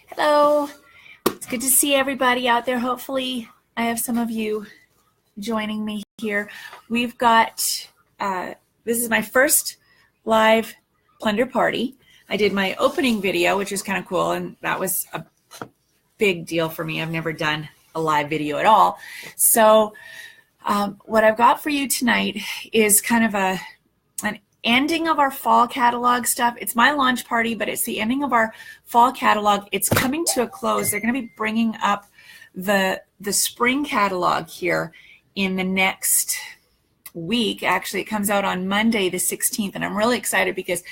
Hello. It's good to see everybody out there. Hopefully, I have some of you joining me here. We've got, this is my first live Plunder party. I did my opening video, which was kind of cool, and that was a big deal for me. I've never done a live video at all. So what I've got for you tonight is kind of an ending of our fall catalog stuff. It's my launch party, but it's the ending of our fall catalog. It's coming to a close. They're going to be bringing up the spring catalog here in the next week. Actually, it comes out on Monday the 16th, and I'm really excited because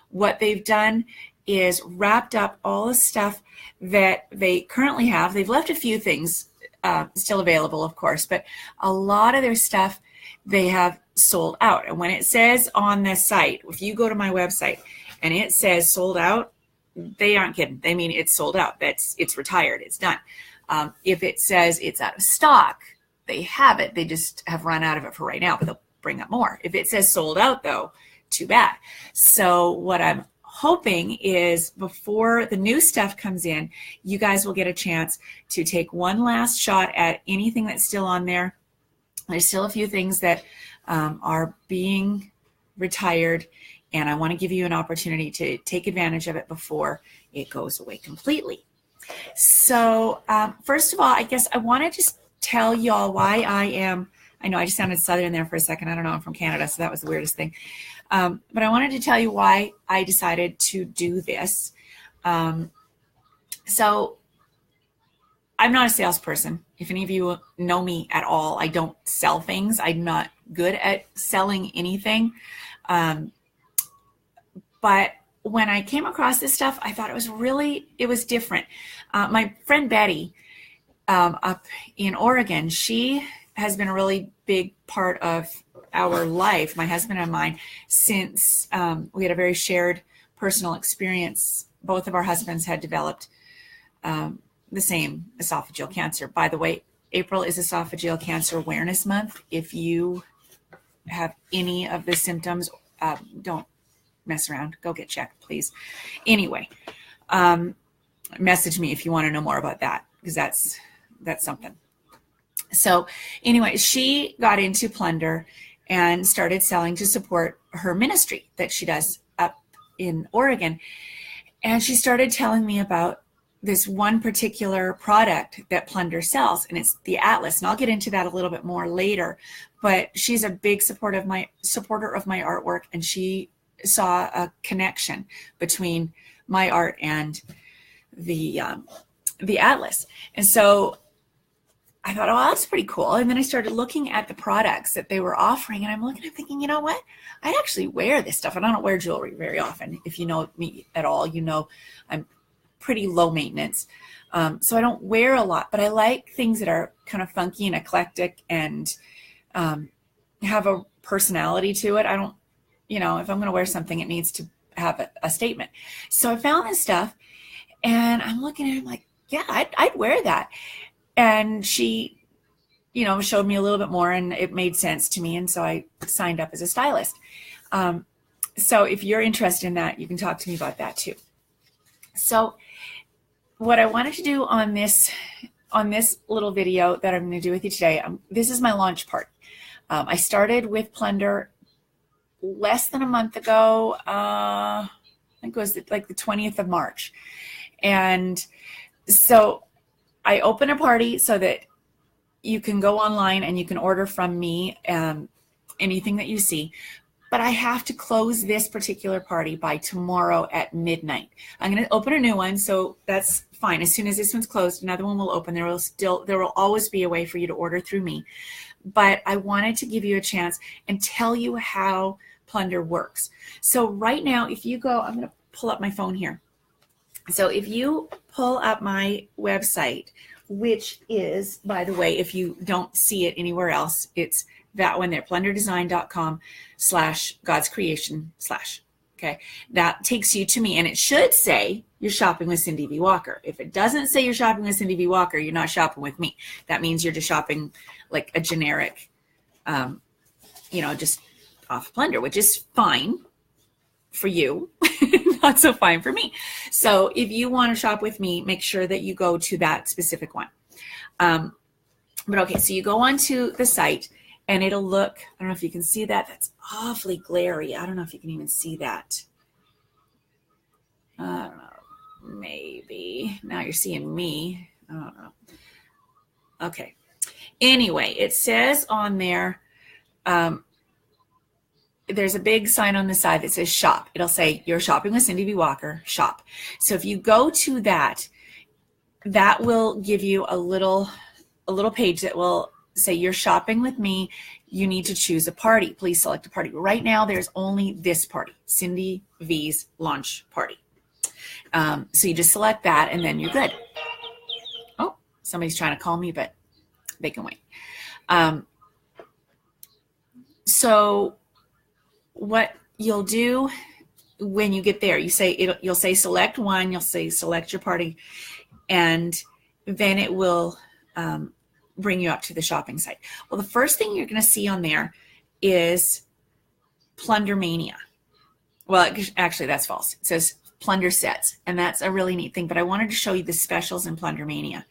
what they've done is wrapped up all the stuff that they currently have. They've left a few things still available, of course, but a lot of their stuff they have sold out. And when it says on the site, if you go to my website and it says sold out, they aren't kidding. They mean it's sold out. It's retired. It's done. If it says it's out of stock, they have it. They just have run out of it for right now, but they'll bring up more. If it says sold out, though, too bad. So what I'm hoping is before the new stuff comes in, you guys will get a chance to take one last shot at anything that's still on there. There's still a few things that are being retired, and I want to give you an opportunity to take advantage of it before it goes away completely. So first of all, I guess I want to just tell y'all why I know I just sounded Southern there for a second. I don't know, I'm from Canada, so that was the weirdest thing. But I wanted to tell you why I decided to do this. So I'm not a salesperson. If any of you know me at all, I don't sell things. I'm not good at selling anything. But when I came across this stuff, I thought it was different. My friend Betty up in Oregon, she has been a really big part of our life, my husband and mine, since we had a very shared personal experience. Both of our husbands had developed the same esophageal cancer. By the way, April is Esophageal Cancer Awareness Month. If you have any of the symptoms, don't mess around. Go get checked, please. Anyway, message me if you want to know more about that, because that's something. So anyway, she got into Plunder and started selling to support her ministry that she does up in Oregon. And she started telling me about this one particular product that Plunder sells, and it's the Atlas. And I'll get into that a little bit more later, but she's a big supporter of my artwork, and she saw a connection between my art and the Atlas. And so I thought, oh, that's pretty cool. And then I started looking at the products that they were offering, and I'm thinking, you know what? I'd actually wear this stuff. And I don't wear jewelry very often. If you know me at all, you know I'm pretty low maintenance. So I don't wear a lot, but I like things that are kind of funky and eclectic and have a personality to it. I don't, if I'm going to wear something, it needs to have a statement. So I found this stuff, and I'm looking at it, I'm like, yeah, I'd wear that. And she, showed me a little bit more, and it made sense to me. And so I signed up as a stylist. So if you're interested in that, you can talk to me about that too. So what I wanted to do on this little video that I'm going to do with you today, this is my launch part. I started with Plunder less than a month ago. I think it was like the 20th of March. And so I open a party so that you can go online and you can order from me anything that you see. But I have to close this particular party by tomorrow at midnight. I'm going to open a new one, so that's fine. As soon as this one's closed, another one will open. There will always be a way for you to order through me. But I wanted to give you a chance and tell you how Plunder works. So right now, if you go, I'm going to pull up my phone here. So if you pull up my website, which is, by the way, if you don't see it anywhere else, it's that one there, plunderdesign.com/godscreation/ okay, that takes you to me, and it should say you're shopping with Cindy V. Walker. If it doesn't say you're shopping with Cindy V. Walker, you're not shopping with me. That means you're just shopping like a generic, just off Plunder, which is fine. for you, not so fine for me. So if you want to shop with me, make sure that you go to that specific one. But okay, so you go onto the site and it'll look, I don't know if you can see that. That's awfully glary. I don't know if you can even see that. I don't know. Maybe. Now you're seeing me. I don't know. Okay. Anyway, it says on there, there's a big sign on the side that says shop. It'll say you're shopping with Cindy V. Walker, shop. So if you go to that, that will give you a little page that will say you're shopping with me. You need to choose a party. Please select a party. Right now, there's only this party, Cindy V's launch party. So you just select that and then you're good. Oh, somebody's trying to call me, but they can wait. So what you'll do when you get there, you'll say select one, you'll say select your party, and then it will bring you up to the shopping site. Well, the first thing you're going to see on there is Plunder Mania. Well, actually, that's false. It says Plunder sets, and that's a really neat thing. But I wanted to show you the specials in Plunder Mania.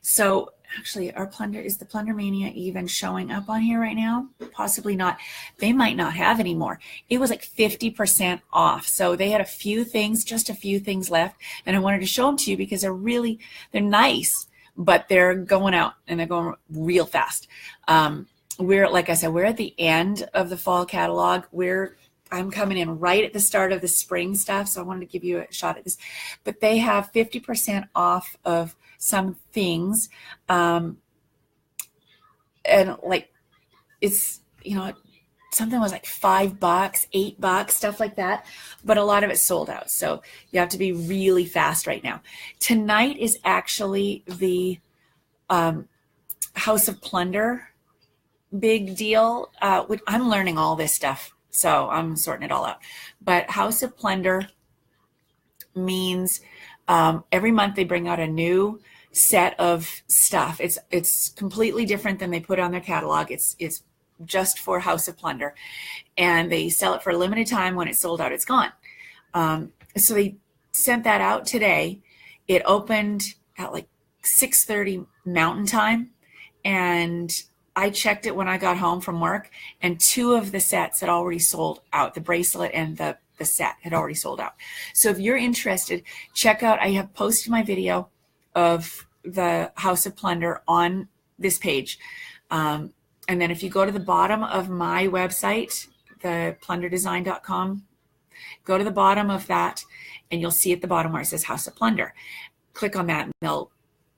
So actually, is the Plunder Mania even showing up on here right now? Possibly not. They might not have anymore. It was like 50% off. So they had just a few things left. And I wanted to show them to you because they're nice, but they're going out and they're going real fast. Like I said, we're at the end of the fall catalog. I'm coming in right at the start of the spring stuff. So I wanted to give you a shot at this, but they have 50% off of some things. And like, it's, something was like $5, $8, stuff like that. But a lot of it's sold out. So you have to be really fast right now. Tonight is actually the House of Plunder big deal. I'm learning all this stuff, so I'm sorting it all out. But House of Plunder means every month they bring out a new set of stuff. It's completely different than they put on their catalog. It's just for House of Plunder, and they sell it for a limited time. When it's sold out, it's gone. So they sent that out today. It opened at like 6:30 Mountain Time, and I checked it when I got home from work, and 2 of the sets had already sold out. The bracelet and the set had already sold out. So if you're interested, check out, I have posted my video of the House of Plunder on this page. And then if you go to the bottom of my website, the plunderdesign.com, go to the bottom of that, and you'll see at the bottom where it says House of Plunder. Click on that, and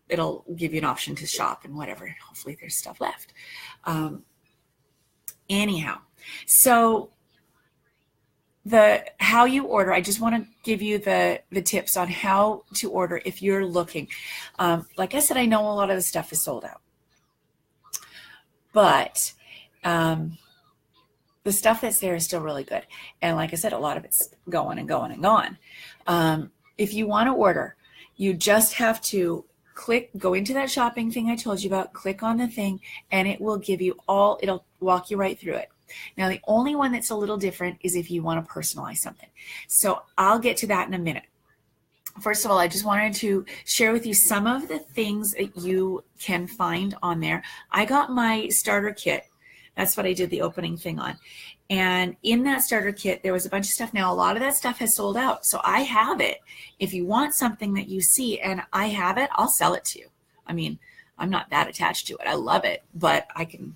it'll give you an option to shop and whatever. Hopefully there's stuff left. Anyhow, so how you order, I just want to give you the tips on how to order if you're looking. Like I said, I know a lot of the stuff is sold out, but the stuff that's there is still really good. And like I said, a lot of it's going and going and gone. If you want to order, you just have to go into that shopping thing I told you about, click on the thing, and it will give you it'll walk you right through it. Now, the only one that's a little different is if you want to personalize something. So I'll get to that in a minute. First of all, I just wanted to share with you some of the things that you can find on there. I got my starter kit. That's what I did the opening thing on. And in that starter kit, there was a bunch of stuff. Now, a lot of that stuff has sold out. So I have it. If you want something that you see and I have it, I'll sell it to you. I mean, I'm not that attached to it. I love it, but I can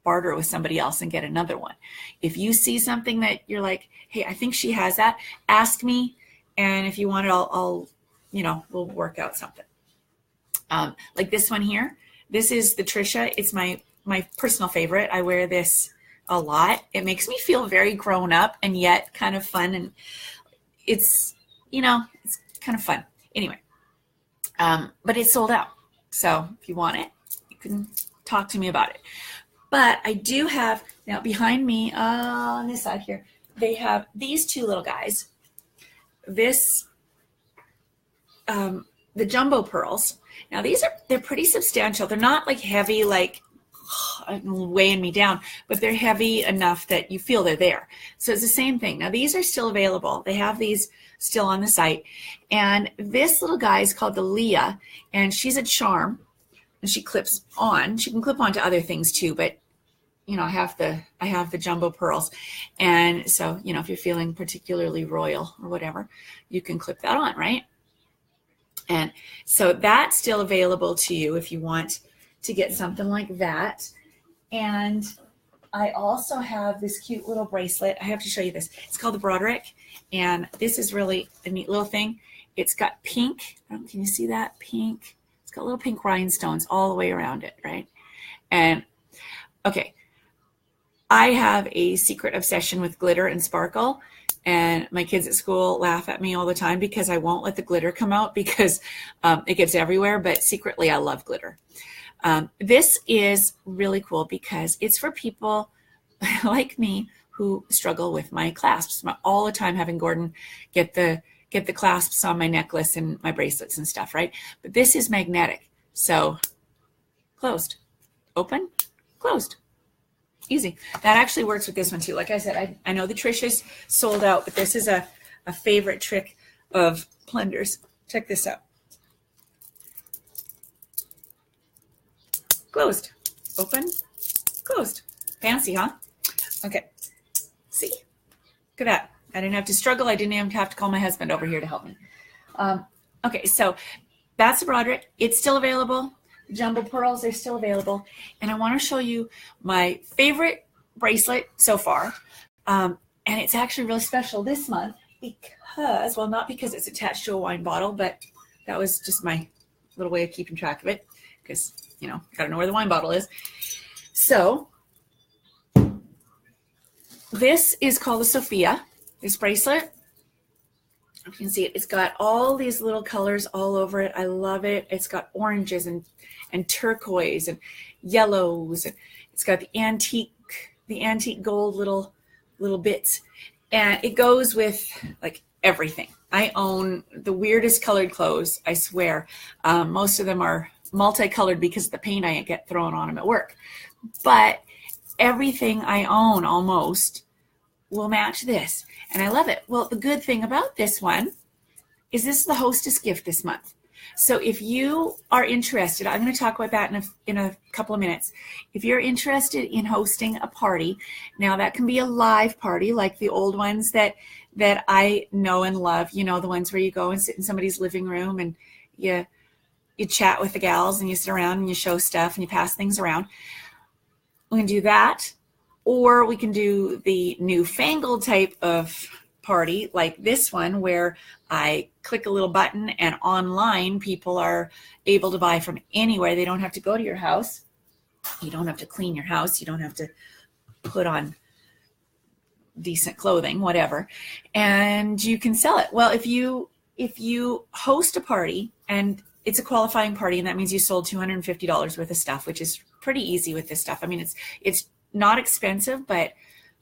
barter with somebody else and get another one. If you see something that you're like, hey, I think she has that, ask me. And if you want it, I'll we'll work out something. Like this one here. This is the Trisha. It's my personal favorite. I wear this a lot. It makes me feel very grown up and yet kind of fun. And it's kind of fun. Anyway, but it's sold out. So if you want it, you can talk to me about it. But I do have, now behind me on this side here, they have these 2 little guys. This, the jumbo pearls. Now they're pretty substantial. They're not like heavy, like weighing me down, but they're heavy enough that you feel they're there. So it's the same thing. Now these are still available. They have these still on the site. And this little guy is called the Leah, and she's a charm, and she clips on. She can clip onto other things too, but I have the jumbo pearls. And so, if you're feeling particularly royal or whatever, you can clip that on, right? And so that's still available to you if you want to get something like that. And I also have this cute little bracelet. I have to show you this. It's called the Broderick. And this is really a neat little thing. It's got pink. Can you see that? Pink. It's got little pink rhinestones all the way around it, right? And okay, I have a secret obsession with glitter and sparkle. And my kids at school laugh at me all the time because I won't let the glitter come out because it gets everywhere. But secretly, I love glitter. This is really cool because it's for people like me who struggle with my clasps. I'm all the time having Gordon get the clasps on my necklace and my bracelets and stuff, right? But this is magnetic. So closed, open, closed. Easy. That actually works with this one too. Like I said, I know the Trish's sold out, but this is a favorite trick of Plunder's. Check this out. Closed, open, closed. Fancy, huh? Okay. See? Look at that. I didn't have to struggle. I didn't even have to call my husband over here to help me. Okay, so that's the Broderick. It's still available. Jumbo pearls are still available. And I want to show you my favorite bracelet so far. And it's actually really special this month because, well, not because it's attached to a wine bottle, but that was just my little way of keeping track of it because, got to know where the wine bottle is. So this is called the Sophia, this bracelet. You can see it. It's got all these little colors all over it. I love it. It's got oranges and turquoise and yellows. And it's got the antique gold little bits. And it goes with like everything. I own the weirdest colored clothes, I swear. Most of them are multicolored because of the paint I get thrown on them at work. But everything I own almost will match this. And I love it. Well, the good thing about this one is this is the hostess gift this month. So if you are interested, I'm going to talk about that in a couple of minutes. If you're interested in hosting a party, now that can be a live party like the old ones that I know and love, the ones where you go and sit in somebody's living room and you chat with the gals and you sit around and you show stuff and you pass things around. We can do that. Or we can do the newfangled type of party like this one where I click a little button and online people are able to buy from anywhere. They don't have to go to your house. You don't have to clean your house. You don't have to put on decent clothing, whatever. And you can sell it. Well, if you host a party and it's a qualifying party, and that means you sold $250 worth of stuff, which is pretty easy with this stuff. I mean, it's not expensive, but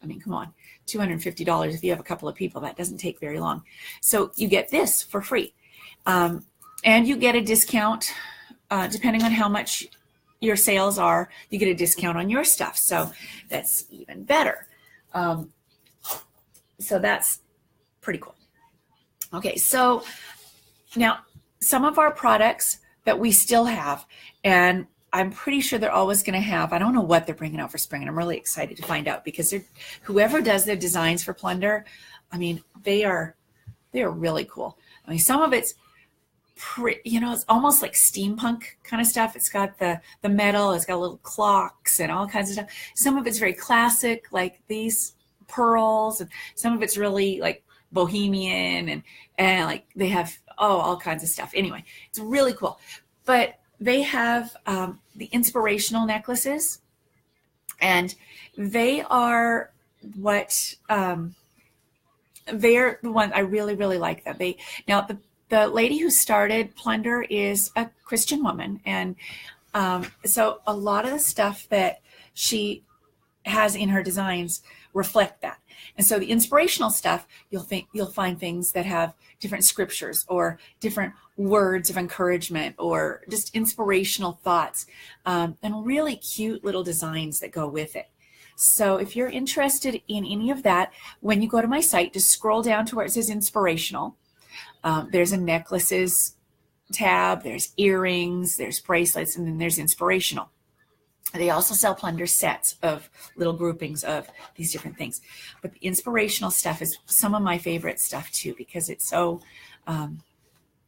I mean, come on, $250 if you have a couple of people, that doesn't take very long. So you get this for free. And you get a discount, depending on how much your sales are, you get a discount on your stuff. So that's even better. So that's pretty cool. Okay, so now some of our products that we still have, and I'm pretty sure they're always going to have, I don't know what they're bringing out for spring, and I'm really excited to find out because whoever does their designs for Plunder, I mean, they are really cool. I mean, some of it's it's almost like steampunk kind of stuff. It's got the metal, it's got little clocks and all kinds of stuff. Some of it's very classic, like these pearls, and some of it's really like bohemian and like they have all kinds of stuff. Anyway, it's really cool. But they have the inspirational necklaces, and they are they're the one I really, really like them. Now the lady who started Plunder is a Christian woman, and so a lot of the stuff that she has in her designs reflect that. And so the inspirational stuff, you'll find things that have different scriptures or different words of encouragement or just inspirational thoughts, and really cute little designs that go with it. So if you're interested in any of that, when you go to my site, just scroll down to where it says inspirational. There's a necklaces tab, there's earrings, there's bracelets, and then there's inspirational. They also sell Plunder sets of little groupings of these different things. But the inspirational stuff is some of my favorite stuff too, because it's so,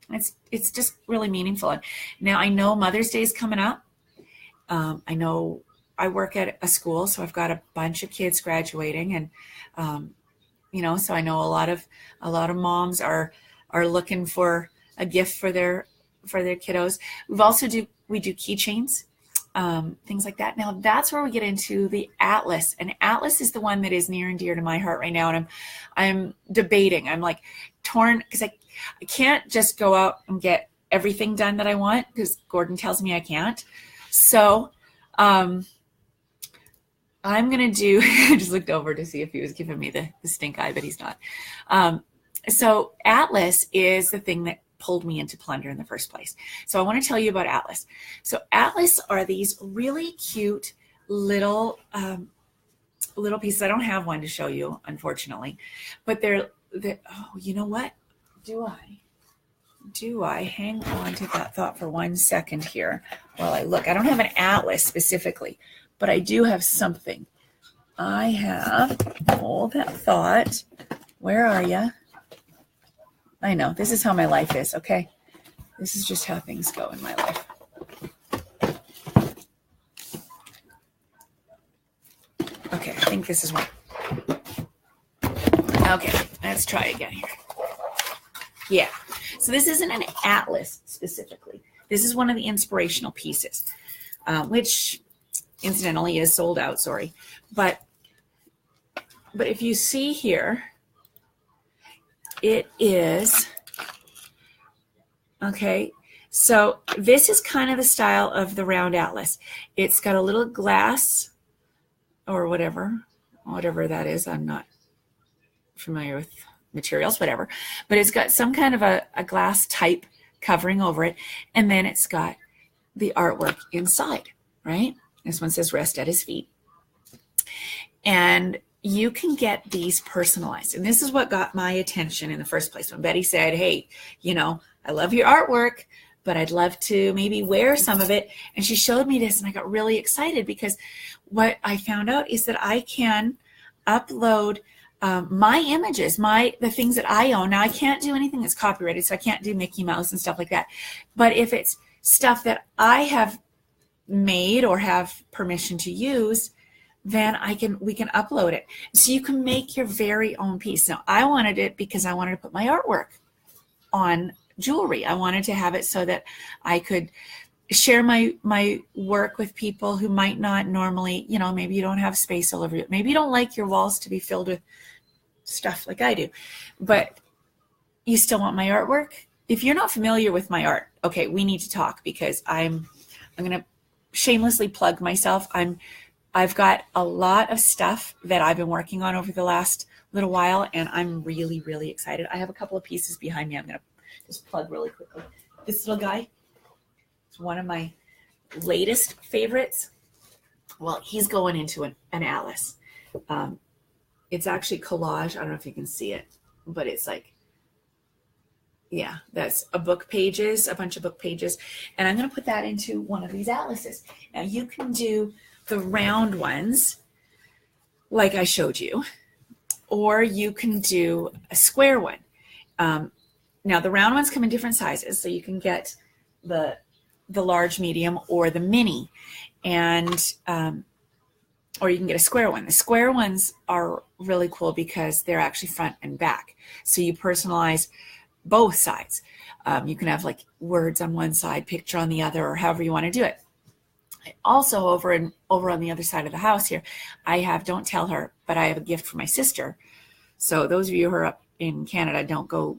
it's just really meaningful. And now I know Mother's Day is coming up. I know I work at a school, so I've got a bunch of kids graduating, and so I know a lot of moms are looking for a gift for their kiddos. We do keychains. Things like that. Now that's where we get into the Atlas, and Atlas is the one that is near and dear to my heart right now. And I'm debating. I'm like torn because I can't just go out and get everything done that I want because Gordon tells me I can't. So I'm going to do, I just looked over to see if he was giving me the stink eye, but he's not. So Atlas is the thing that pulled me into Plunder in the first place. So I want to tell you about Atlas. So Atlas are these really cute little pieces. I don't have one to show you, unfortunately, but they're oh, you know what? Do I hang on to that thought for 1 second here while I look? I don't have an Atlas specifically, but I do have something. I have, hold that thought. Where are you? I know, this is how my life is, okay? This is just how things go in my life. Okay, I think this is one. Okay, let's try again here. Yeah, so this isn't an Atlas specifically. This is one of the inspirational pieces, which incidentally is sold out, sorry. But if you see here, it is, okay, so this is kind of the style of the round Atlas. It's got a little glass or whatever that is. I'm not familiar with materials, whatever. But it's got some kind of a glass type covering over it. And then it's got the artwork inside, right? This one says rest at his feet. And you can get these personalized. And this is what got my attention in the first place. When Betty said, hey, I love your artwork, but I'd love to maybe wear some of it. And she showed me this and I got really excited because what I found out is that I can upload my images, the things that I own. Now I can't do anything that's copyrighted, so I can't do Mickey Mouse and stuff like that. But if it's stuff that I have made or have permission to use, then we can upload it. So you can make your very own piece. Now I wanted it because I wanted to put my artwork on jewelry. I wanted to have it so that I could share my work with people who might not normally, maybe you don't have space all over you. Maybe you don't like your walls to be filled with stuff like I do, but you still want my artwork. If you're not familiar with my art, okay, we need to talk because I'm going to shamelessly plug myself. I've got a lot of stuff that I've been working on over the last little while, and I'm really, really excited. I have a couple of pieces behind me. I'm going to just plug really quickly. This little guy is one of my latest favorites. Well, he's going into an Atlas. It's actually collage. I don't know if you can see it, but it's like, yeah, that's a bunch of book pages. And I'm going to put that into one of these Atlases. Now you can do the round ones like I showed you, or you can do a square one. Now the round ones come in different sizes, so you can get the large, medium, or the mini, and or you can get a square one. The square ones are really cool because they're actually front and back, so you personalize both sides. You can have like words on one side, picture on the other, or however you want to do it. Also over on the other side of the house here, I have, don't tell her, but I have a gift for my sister. So those of you who are up in Canada, don't go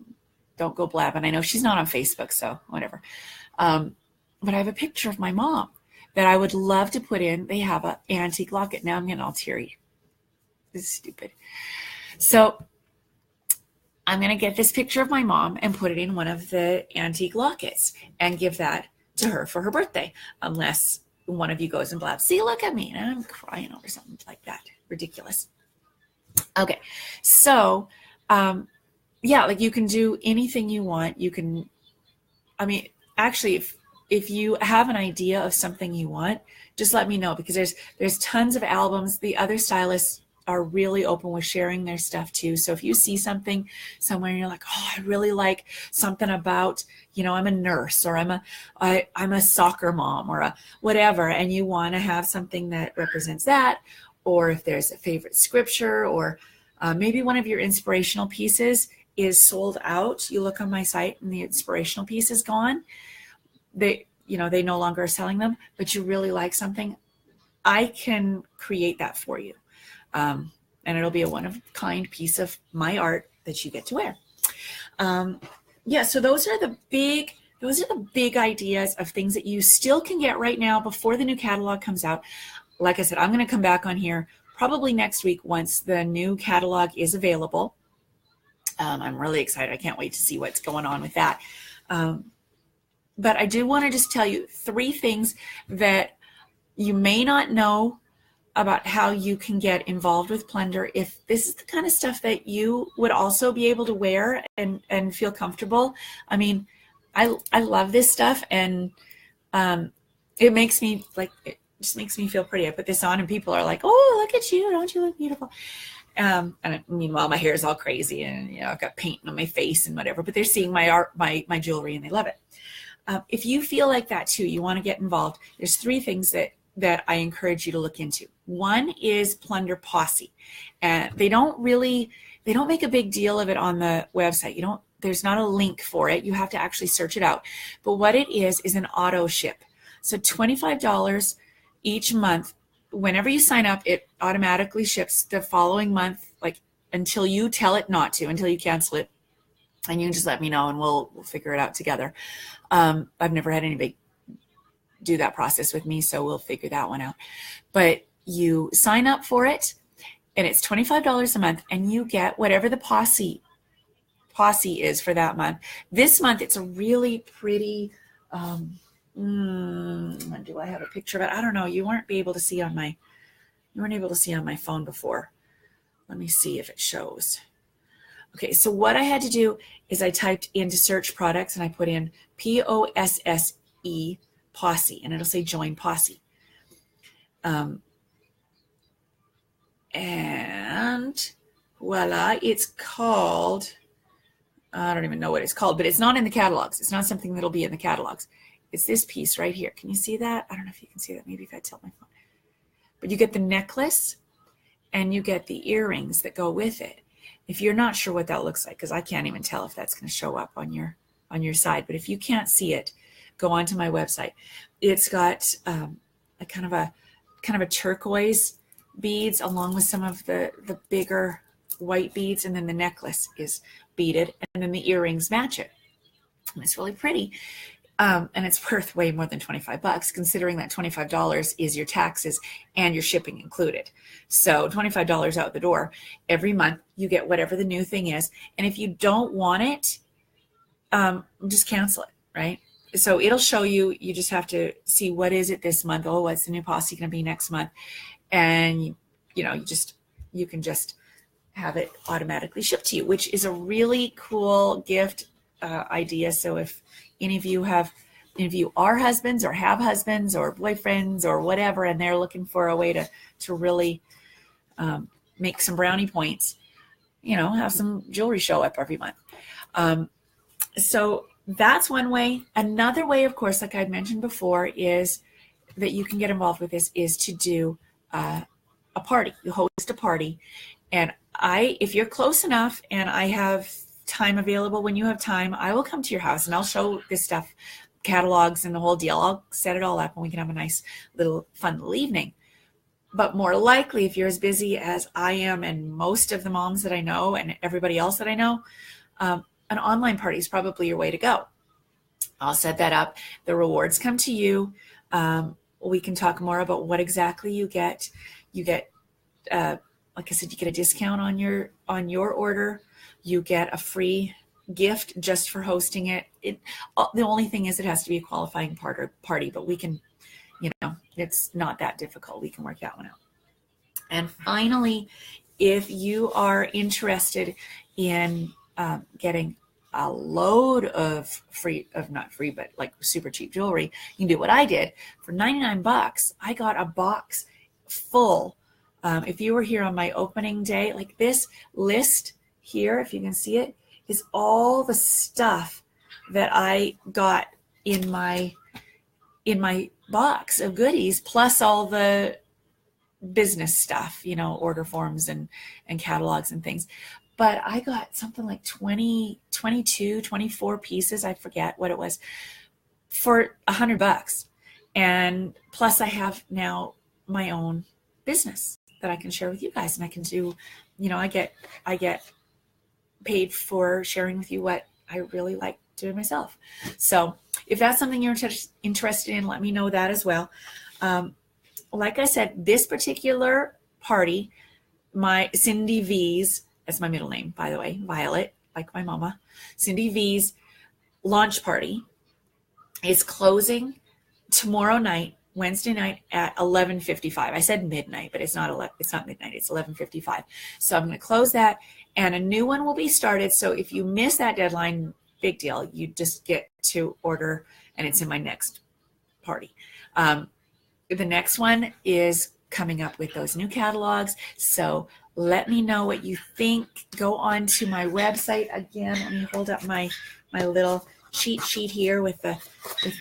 blabbing. I know she's not on Facebook, so whatever. But I have a picture of my mom that I would love to put in. They have an antique locket. Now I'm getting all teary. This is stupid. So I'm going to get this picture of my mom and put it in one of the antique lockets and give that to her for her birthday, unless one of you goes and blabs, see, look at me, and I'm crying over something like that. Ridiculous. Okay, so yeah, like you can do anything you want. You can, I mean, actually, if you have an idea of something you want, just let me know, because there's tons of albums. The other stylists are really open with sharing their stuff too. So if you see something somewhere and you're like, oh, I really like something about, I'm a nurse, or I'm a soccer mom, or a whatever, and you want to have something that represents that, or if there's a favorite scripture, or maybe one of your inspirational pieces is sold out. You look on my site and the inspirational piece is gone. They no longer are selling them, but you really like something, I can create that for you. And it'll be a one-of-a-kind piece of my art that you get to wear. Yeah, so those are the big ideas of things that you still can get right now before the new catalog comes out. Like I said, I'm going to come back on here probably next week once the new catalog is available. I'm really excited. I can't wait to see what's going on with that. But I do want to just tell you 3 things that you may not know about how you can get involved with Plunder. If this is the kind of stuff that you would also be able to wear and feel comfortable. I mean, I love this stuff, and it makes me it just makes me feel pretty. I put this on and people are like, oh, look at you. Don't you look beautiful? And meanwhile, my hair is all crazy, and I've got paint on my face and whatever, but they're seeing my art, my jewelry, and they love it. If you feel like that too, you want to get involved, there's 3 things that I encourage you to look into. One is Plunder Posse. And they don't make a big deal of it on the website. There's not a link for it. You have to actually search it out. But what it is an auto ship. So $25 each month. Whenever you sign up, it automatically ships the following month, like until you tell it not to, until you cancel it. And you can just let me know and we'll figure it out together. I've never had anybody do that process with me, so we'll figure that one out. But you sign up for it, and it's $25 a month, and you get whatever the posse is for that month. This month, it's a really pretty. Do I have a picture of it? I don't know. You weren't able to see on my phone before. Let me see if it shows. Okay, so what I had to do is I typed into search products and I put in POSSE Posse, and it'll say join Posse. And voila, it's called, I don't even know what it's called, but it's not in the catalogs. It's not something that'll be in the catalogs. It's this piece right here. Can you see that? I don't know if you can see that. Maybe if I tilt my phone. But you get the necklace and you get the earrings that go with it. If you're not sure what that looks like, because I can't even tell if that's going to show up on your side, but if you can't see it, go onto my website. It's got a kind of a turquoise beads along with some of the bigger white beads, and then the necklace is beaded, and then the earrings match it. And it's really pretty. And it's worth way more than $25, considering that $25 is your taxes and your shipping included. So $25 out the door. Every month you get whatever the new thing is. And if you don't want it, just cancel it, right? So it'll show you, you just have to see what is it this month. Oh, what's the new posse going to be next month? And you can just have it automatically shipped to you, which is a really cool gift idea. So if any of you are husbands or have husbands or boyfriends or whatever, and they're looking for a way to really make some brownie points, have some jewelry show up every month. So that's one way. Another way, of course, like I'd mentioned before, is that you can get involved with this is to do a party. You host a party. And if you're close enough and I have time available, when you have time, I will come to your house and I'll show this stuff, catalogs and the whole deal. I'll set it all up and we can have a nice fun little evening. But more likely, if you're as busy as I am and most of the moms that I know and everybody else that I know, an online party is probably your way to go. I'll set that up. The rewards come to you. We can talk more about what exactly you get. You get a like I said, you get a discount on your order. You get a free gift just for hosting it. The only thing is it has to be a qualifying party, but we can, it's not that difficult. We can work that one out. And finally, if you are interested in getting a load of not free, but like super cheap jewelry, you can do what I did. For $99, I got a box full. If you were here on my opening day, like this list here, if you can see it, is all the stuff that I got in my box of goodies, plus all the business stuff, order forms and catalogs and things. But I got something like 20, 22, 24 pieces, I forget what it was, for $100. And plus I have now my own business that I can share with you guys, and I can do, I get paid for sharing with you what I really like doing myself. So if that's something you're interested in, let me know that as well. Like I said, this particular party, my Cindy V's, that's my middle name, by the way, Violet, like my mama, Cindy V's launch party is closing tomorrow night, Wednesday night at 11:55. I said midnight, but it's not midnight. It's 11:55. So I'm going to close that, and a new one will be started. So if you miss that deadline, big deal. You just get to order, and it's in my next party. The next one is coming up with those new catalogs. So let me know what you think. Go on to my website again. Let me hold up my little cheat sheet here with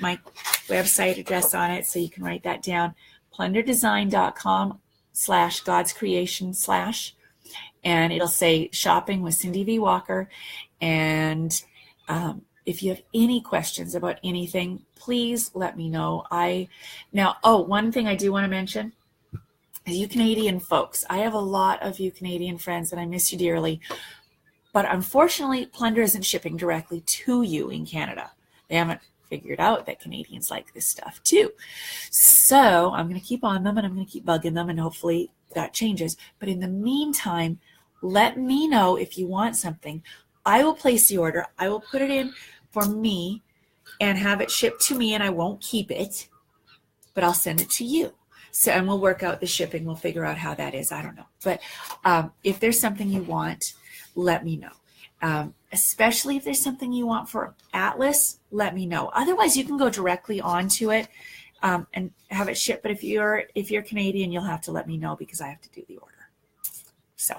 my website address on it, so you can write that down. plunderdesign.com/godscreation/ and it'll say shopping with Cindy V. Walker. And if you have any questions about anything, please let me know. One thing I do want to mention is you Canadian folks. I have a lot of you Canadian friends, and I miss you dearly. But unfortunately, Plunder isn't shipping directly to you in Canada. They haven't figured out that Canadians like this stuff too. So I'm going to keep on them, and I'm going to keep bugging them, and hopefully that changes. But in the meantime, let me know if you want something. I will place the order. I will put it in for me and have it shipped to me, and I won't keep it, but I'll send it to you. So, and we'll work out the shipping. We'll figure out how that is. I don't know. But if there's something you want, let me know. Especially if there's something you want for Atlas, let me know. Otherwise, you can go directly onto it and have it shipped. But if you're Canadian, you'll have to let me know, because I have to do the order. So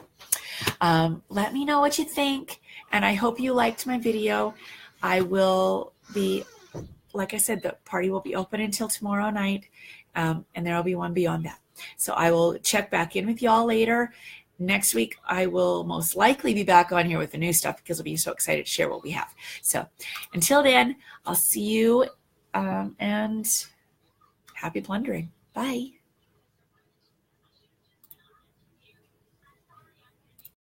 let me know what you think, and I hope you liked my video. I will be, like I said, the party will be open until tomorrow night, and there will be one beyond that. So I will check back in with y'all later. Next week, I will most likely be back on here with the new stuff, because I'll be so excited to share what we have. So until then, I'll see you, and happy plundering. Bye.